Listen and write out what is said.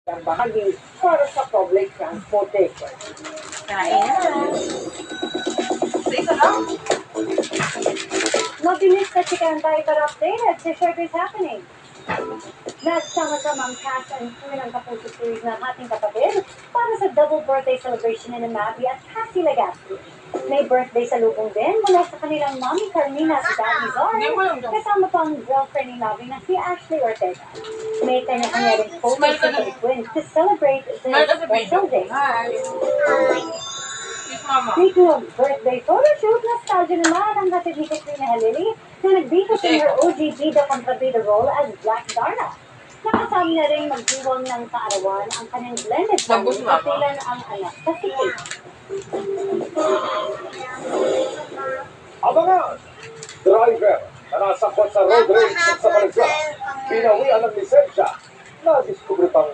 ng bahagi para sa public transportation. Kain na. So, isa lang. Mabilis na si Kanda updated sa Showbiz Happening. Nagsama-samang cast and crew ng Kapuso series ng ating kapatid para sa double birthday celebration ni Mavi at Cassie Legaspi. May birthday salubong din mula sa kanilang mommy Carmina at daddy Zar, kasama pang girlfriend ni Mavi na si Ashley Ortega. May kanya-kanya rin photos sa twins to celebrate this special day. Speaking of birthday photoshoot, nostalgia naman ang hatid ni Katrina Halili na nagbita sa her OG-Bida kontrabida role as Black Darna. Nakasama na rin magdiwang ng kaarawan ang kanyang blended family kapilan ang anak na si Kate. Abangan! Driver na nasakot sa road rage sa Valenzuela, pinawian ng lisensya na diskubre pang